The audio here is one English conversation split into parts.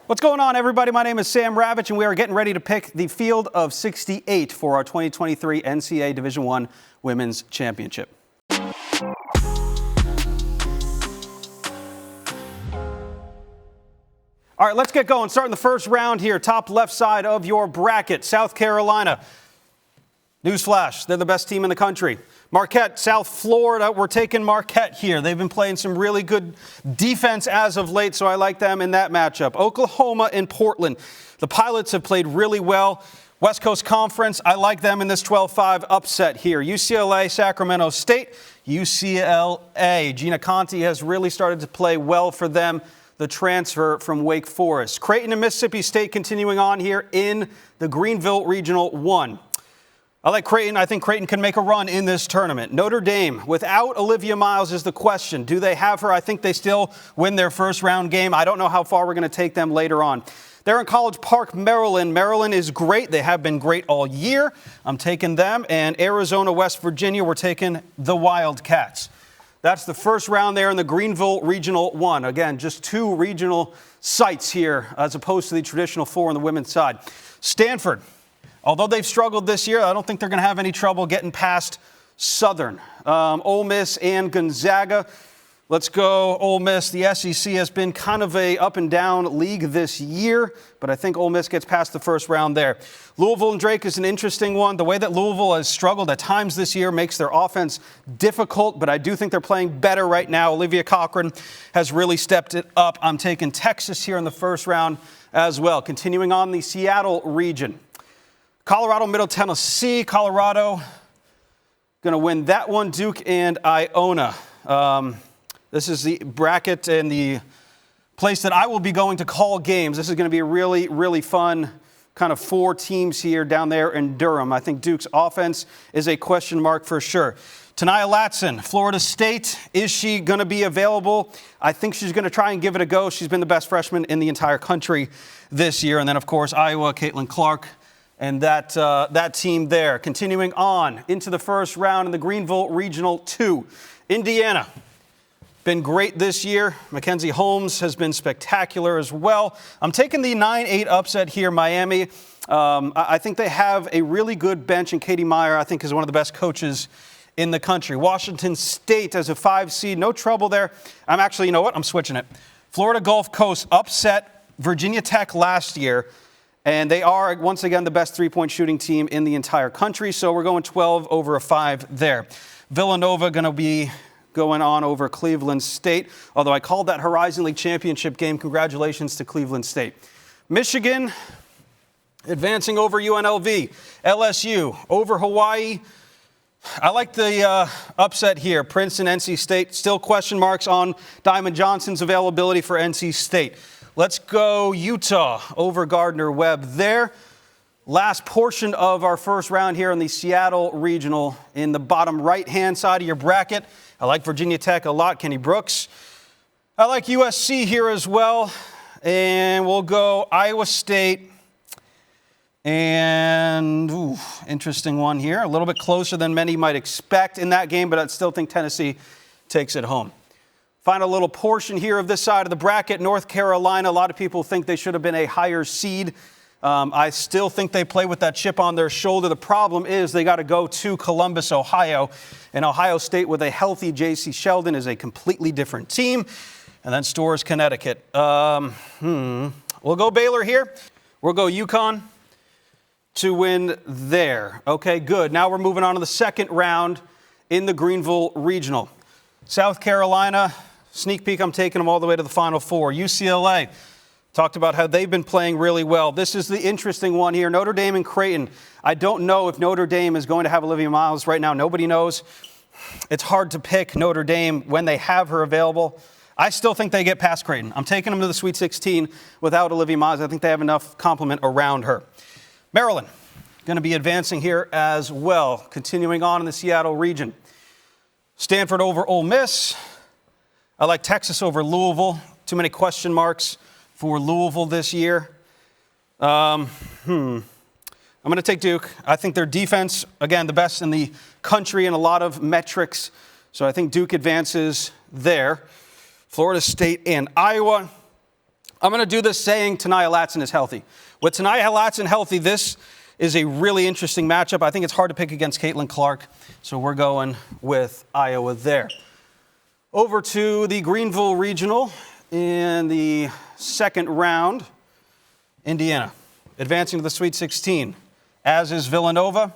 What's going on, everybody? My name is Sam Ravech, and we are getting ready to pick the field of 68 for our 2023 NCAA Division I Women's Championship. All right, let's get going. Starting the first round here, top left side of your bracket, South Carolina. Newsflash, they're the best team in the country. Marquette, South Florida, we're taking Marquette here. They've been playing some really good defense as of late, so I like them in that matchup. Oklahoma and Portland. The Pilots have played really well. West Coast Conference, I like them in this 12-5 upset here. UCLA, Sacramento State, UCLA. Gina Conti has really started to play well for them, the transfer from Wake Forest. Creighton and Mississippi State continuing on here in the Greenville Regional 1. I like Creighton. I think Creighton can make a run in this tournament. Notre Dame, without Olivia Miles is the question. Do they have her? I think they still win their first round game. I don't know how far we're going to take them later on. They're in College Park, Maryland. Maryland is great. They have been great all year. I'm taking them. And Arizona, West Virginia, we're taking the Wildcats. That's the first round there in the Greenville Regional 1. Again, just two regional sites here as opposed to the traditional four on the women's side. Stanford. Although they've struggled this year, I don't think they're going to have any trouble getting past Southern. Ole Miss and Gonzaga. Let's go Ole Miss. The SEC has been kind of a up and down league this year, but I think Ole Miss gets past the first round there. Louisville and Drake is an interesting one. The way that Louisville has struggled at times this year makes their offense difficult, but I do think they're playing better right now. Olivia Cochran has really stepped it up. I'm taking Texas here in the first round as well. Continuing on the Seattle region. Colorado, Middle Tennessee. Colorado going to win that one. Duke and Iona. This is the bracket and the place that I will be going to call games. This is going to be a really, really fun kind of four teams here down there in Durham. I think Duke's offense is a question mark for sure. Tanaya Latson, Florida State. Is she going to be available? I think she's going to try and give it a go. She's been the best freshman in the entire country this year. And then, of course, Iowa, Caitlin Clark. And that team there. Continuing on into the first round in the Greenville Regional 2. Indiana, been great this year. Mackenzie Holmes has been spectacular as well. I'm taking the 9-8 upset here, Miami. I think they have a really good bench, and Katie Meyer, I think, is one of the best coaches in the country. Washington State as a 5 seed, no trouble there. I'm actually, you know what? I'm switching it. Florida Gulf Coast upset Virginia Tech last year. And they are, once again, the best three-point shooting team in the entire country. So we're going 12 over a 5 there. Villanova going to be going on over Cleveland State. Although I called that Horizon League Championship game. Congratulations to Cleveland State. Michigan advancing over UNLV. LSU over Hawaii. I like the upset here. Princeton, NC State. Still question marks on Diamond Johnson's availability for NC State. Let's go Utah over Gardner-Webb there. Last portion of our first round here in the Seattle Regional in the bottom right-hand side of your bracket. I like Virginia Tech a lot, Kenny Brooks. I like USC here as well. And we'll go Iowa State. And, interesting one here. A little bit closer than many might expect in that game, but I still think Tennessee takes it home. Final little portion here of this side of the bracket, North Carolina. A lot of people think they should have been a higher seed. I still think they play with that chip on their shoulder. The problem is they got to go to Columbus, Ohio. And Ohio State with a healthy J.C. Sheldon is a completely different team. And then Storrs, Connecticut. We'll go Baylor here. We'll go UConn to win there. Okay, good. Now we're moving on to the second round in the Greenville Regional. South Carolina. Sneak peek, I'm taking them all the way to the Final Four. UCLA, talked about how they've been playing really well. This is the interesting one here. Notre Dame and Creighton. I don't know if Notre Dame is going to have Olivia Miles right now. Nobody knows. It's hard to pick Notre Dame when they have her available. I still think they get past Creighton. I'm taking them to the Sweet 16 without Olivia Miles. I think they have enough complement around her. Maryland, going to be advancing here as well. Continuing on in the Seattle region. Stanford over Ole Miss. I like Texas over Louisville. Too many question marks for Louisville this year. I'm going to take Duke. I think their defense, again, the best in the country in a lot of metrics. So I think Duke advances there. Florida State and Iowa. I'm going to do this saying Tanaya Latson is healthy. With Tanaya Latson healthy, this is a really interesting matchup. I think it's hard to pick against Caitlin Clark, so we're going with Iowa there. Over to the Greenville Regional in the second round. Indiana advancing to the Sweet 16, as is Villanova,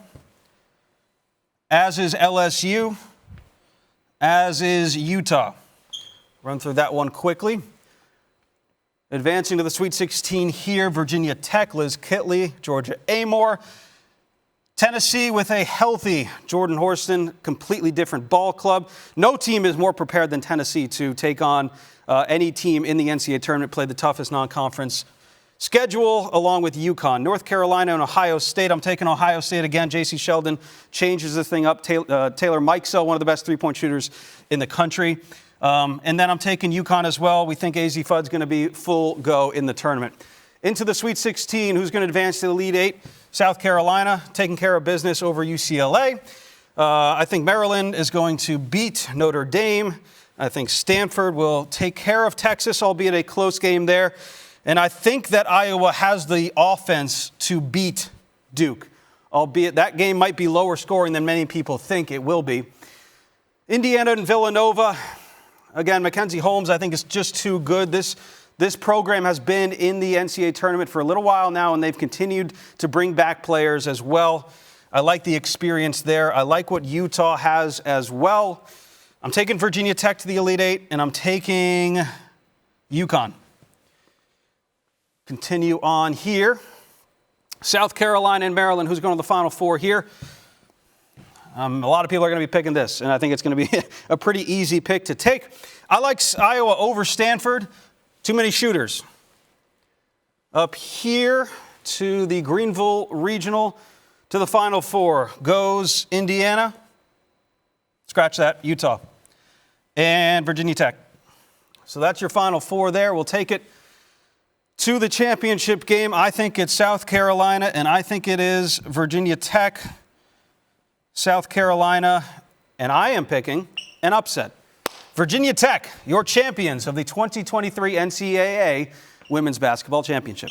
as is LSU, as is Utah. Run through that one quickly. Advancing to the Sweet 16 here, Virginia Tech, Liz Kitley, Georgia Amore. Tennessee with a healthy Jordan Horston, completely different ball club. No team is more prepared than Tennessee to take on any team in the NCAA tournament, play the toughest non-conference schedule along with UConn. North Carolina and Ohio State. I'm taking Ohio State again. J.C. Sheldon changes this thing up. Taylor Mikesell, one of the best three-point shooters in the country. And then I'm taking UConn as well. We think AZ Fudd's going to be full go in the tournament. Into the Sweet 16, who's going to advance to the Elite Eight? South Carolina, taking care of business over UCLA. I think Maryland is going to beat Notre Dame. I think Stanford will take care of Texas, albeit a close game there. And I think that Iowa has the offense to beat Duke, albeit that game might be lower scoring than many people think it will be. Indiana and Villanova. Again, Mackenzie Holmes, I think, is just too good. This program has been in the NCAA tournament for a little while now, and they've continued to bring back players as well. I like the experience there. I like what Utah has as well. I'm taking Virginia Tech to the Elite Eight, and I'm taking UConn. Continue on here. South Carolina and Maryland, who's going to the Final Four here? A lot of people are going to be picking this, and I think it's going to be a pretty easy pick to take. I like Iowa over Stanford. Too many shooters. Up here to the Greenville Regional, to the Final Four goes Indiana. Scratch that, Utah. And Virginia Tech. So that's your Final Four there. We'll take it to the championship game. I think it's South Carolina, and I think it is Virginia Tech, South Carolina, and I am picking an upset. Virginia Tech, your champions of the 2023 NCAA Women's Basketball Championship.